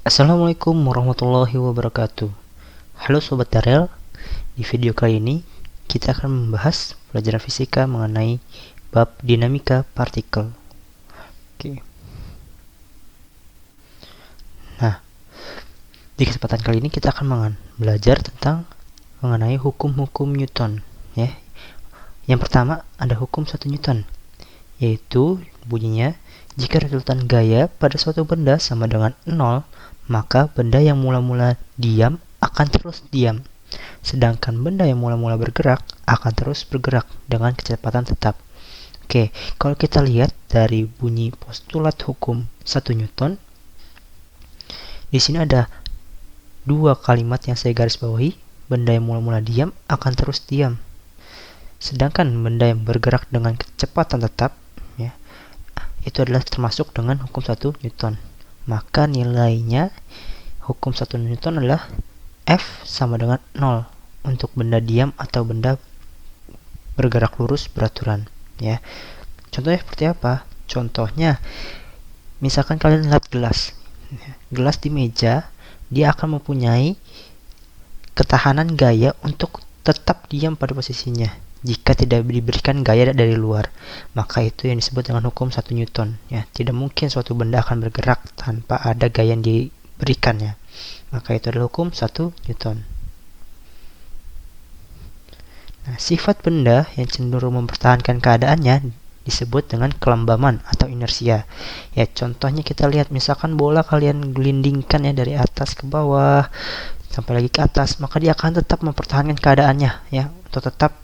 Assalamualaikum warahmatullahi wabarakatuh. Halo Sobat Darel, di video kali ini kita akan membahas pelajaran fisika mengenai bab dinamika partikel. Oke. Nah, di kesempatan kali ini kita akan belajar tentang mengenai hukum-hukum Newton. Ya. Yang pertama ada hukum 1 Newton, yaitu bunyinya jika resultan gaya pada suatu benda sama dengan 0, maka benda yang mula-mula diam akan terus diam, sedangkan benda yang mula-mula bergerak akan terus bergerak dengan kecepatan tetap. Oke, kalau kita lihat dari bunyi postulat hukum 1 Newton, di sini ada dua kalimat yang saya garis bawahi. Benda yang mula-mula diam akan terus diam, sedangkan benda yang bergerak dengan kecepatan tetap, ya, itu adalah termasuk dengan hukum 1 Newton. Maka nilainya hukum 1 Newton adalah F sama dengan 0 untuk benda diam atau benda bergerak lurus beraturan, ya. Contohnya seperti apa? Contohnya misalkan kalian lihat gelas. Gelas di meja, dia akan mempunyai ketahanan gaya untuk tetap diam pada posisinya jika tidak diberikan gaya dari luar. Maka itu yang disebut dengan hukum 1 Newton, ya. Tidak mungkin suatu benda akan bergerak tanpa ada gaya yang diberikannya. Maka itu adalah hukum 1 Newton. Nah, sifat benda yang cenderung mempertahankan keadaannya disebut dengan kelembaman atau inersia. Ya, contohnya kita lihat misalkan bola kalian gelindingkan ya dari atas ke bawah sampai lagi ke atas, maka dia akan tetap mempertahankan keadaannya, ya, untuk tetap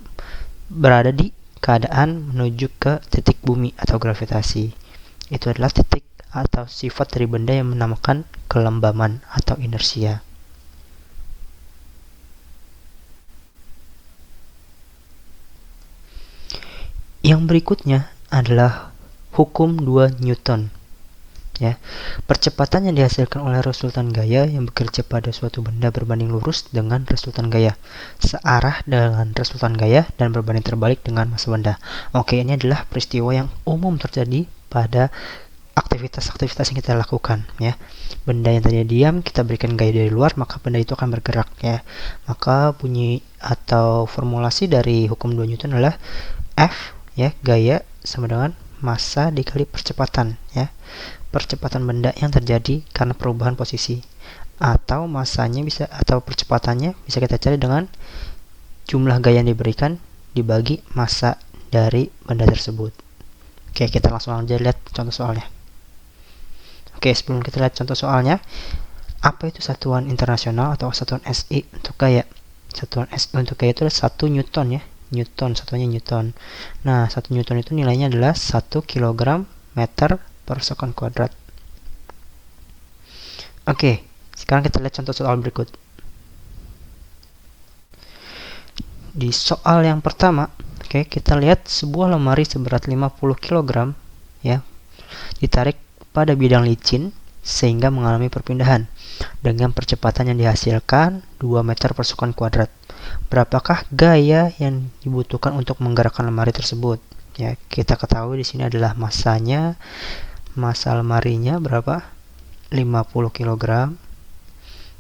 berada di keadaan menuju ke titik bumi atau gravitasi. Itu adalah titik atau sifat dari benda yang menamakan kelembaman atau inersia. Yang berikutnya adalah hukum 2 Newton. Ya, percepatan yang dihasilkan oleh resultan gaya yang bekerja pada suatu benda berbanding lurus dengan resultan gaya, searah dengan resultan gaya, dan berbanding terbalik dengan massa benda. Oke, ini adalah peristiwa yang umum terjadi pada aktivitas-aktivitas yang kita lakukan, ya. Benda yang tadinya diam, kita berikan gaya dari luar, maka benda itu akan bergerak, ya. Maka bunyi atau formulasi dari hukum 2 Newton adalah F, ya, gaya sama dengan massa dikali percepatan, ya. Percepatan benda yang terjadi karena perubahan posisi, atau massanya bisa atau percepatannya bisa kita cari dengan jumlah gaya yang diberikan dibagi massa dari benda tersebut. Oke, kita langsung aja lihat contoh soalnya. Oke, sebelum kita lihat contoh soalnya, apa itu satuan internasional atau satuan SI untuk gaya? Satuan SI untuk gaya itu adalah 1 Newton, ya. Newton, satuannya Newton. Nah, 1 Newton itu nilainya adalah 1 kg meter per sekon kuadrat. Oke, sekarang kita lihat contoh soal berikut. Di soal yang pertama, oke, kita lihat sebuah lemari seberat 50 kg, ya, ditarik pada bidang licin sehingga mengalami perpindahan dengan percepatan yang dihasilkan 2 meter per sekon kuadrat. Berapakah gaya yang dibutuhkan untuk menggerakkan lemari tersebut? Ya, kita ketahui di sini adalah massanya. Massa lemarinya berapa? 50 kg.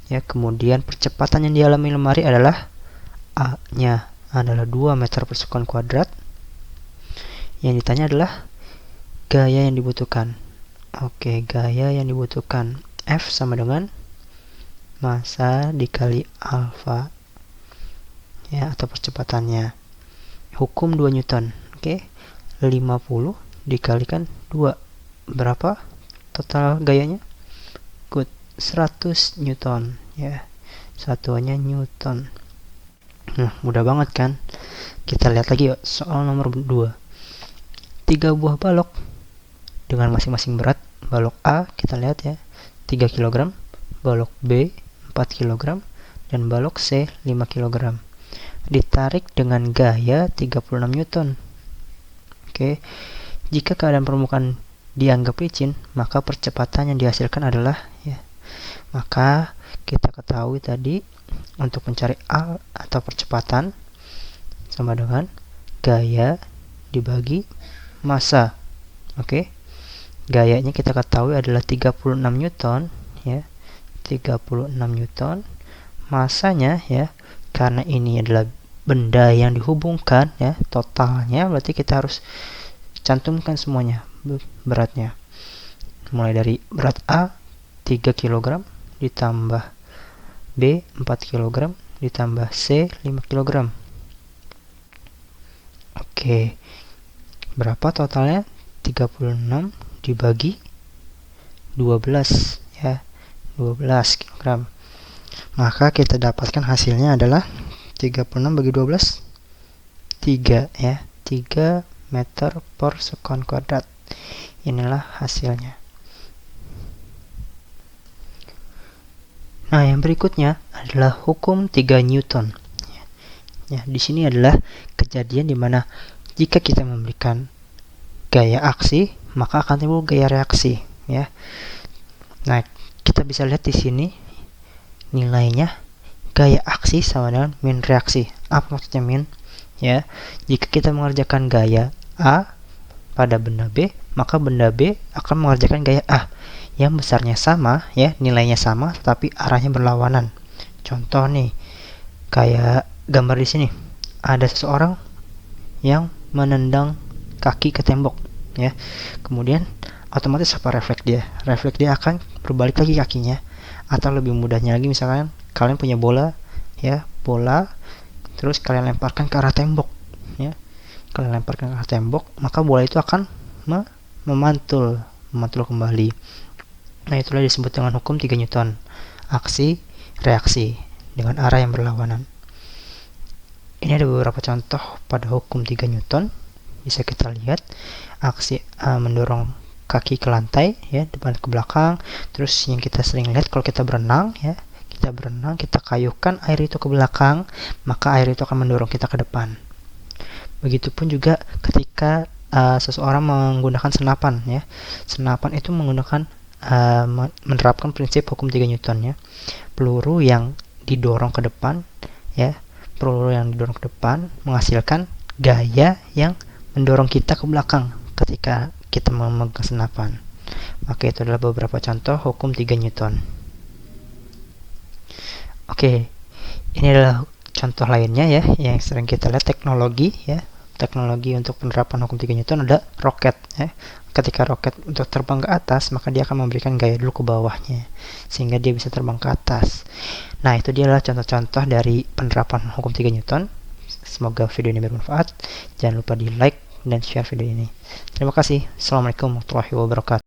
Ya, kemudian percepatan yang dialami lemari adalah A-nya adalah 2 meter per sekon kuadrat. Yang ditanya adalah gaya yang dibutuhkan. Oke, gaya yang dibutuhkan F sama dengan massa dikali alfa, ya, atau percepatannya. Hukum 2 Newton. Oke, 50 dikalikan 2. Berapa total gayanya? Good, 100 Newton, ya. Satuannya Newton. Nah, mudah banget kan? Kita lihat lagi yuk, soal nomor 2. 3 buah balok dengan masing-masing berat. Balok A kita lihat ya, 3 kg, balok B 4 kg, dan balok C 5 kg. Ditarik dengan gaya 36 Newton. Oke. Jika keadaan permukaan dianggap licin, maka percepatan yang dihasilkan adalah, ya, maka kita ketahui tadi untuk mencari A atau percepatan sama dengan gaya dibagi massa. Oke. Gayanya kita ketahui adalah 36 Newton, ya. 36 Newton. Masanya ya, karena ini adalah benda yang dihubungkan ya, totalnya berarti kita harus cantumkan semuanya beratnya. Mulai dari berat A 3 kg ditambah B 4 kg ditambah C 5 kg. Oke. Berapa totalnya? 36 dibagi 12 ya. 12 kg. Maka kita dapatkan hasilnya adalah 36 bagi 12 3 ya. 3 meter per sekon kuadrat. Inilah hasilnya. Nah, yang berikutnya adalah hukum 3 Newton. Ya, di sini adalah kejadian di mana jika kita memberikan gaya aksi, maka akan timbul gaya reaksi, ya. Nah, kita bisa lihat di sini nilainya gaya aksi sama dengan min reaksi. Apa maksudnya min? Ya, jika kita mengerjakan gaya A pada benda B, maka benda B akan mengerjakan gaya A yang besarnya sama, ya, nilainya sama, tetapi arahnya berlawanan. Contoh nih, kayak gambar di sini, ada seseorang yang menendang kaki ke tembok, ya. Kemudian otomatis apa refleks dia? Refleks dia akan berbalik lagi kakinya. Atau lebih mudahnya lagi, misalkan kalian punya bola, ya, bola, terus kalian lemparkan ke arah tembok, ya. Kalian lemparkan ke arah tembok, maka bola itu akan memantul kembali. Nah, itulah disebut dengan hukum 3 Newton. Aksi, reaksi dengan arah yang berlawanan. Ini ada beberapa contoh pada hukum 3 Newton. Bisa kita lihat aksi mendorong kaki ke lantai, ya, depan ke belakang. Terus yang kita sering lihat kalau kita berenang, ya, kita kayuhkan air itu ke belakang, maka air itu akan mendorong kita ke depan. Begitupun juga ketika seseorang menggunakan senapan, ya. Senapan itu menggunakan menerapkan prinsip hukum 3 Newton, ya. Peluru yang didorong ke depan, ya, menghasilkan gaya yang mendorong kita ke belakang ketika kita memegang senapan. Maka itu adalah beberapa contoh hukum 3 Newton. Oke, ini adalah contoh lainnya, ya, yang sering kita lihat teknologi, ya. Teknologi untuk penerapan hukum 3 Newton ada roket, ya. Ketika roket untuk terbang ke atas, maka dia akan memberikan gaya dulu ke bawahnya sehingga dia bisa terbang ke atas. Nah, itu dia adalah contoh-contoh dari penerapan hukum 3 Newton. Semoga video ini bermanfaat. Jangan lupa di like dan share video ini. Terima kasih. Assalamualaikum warahmatullahi wabarakatuh.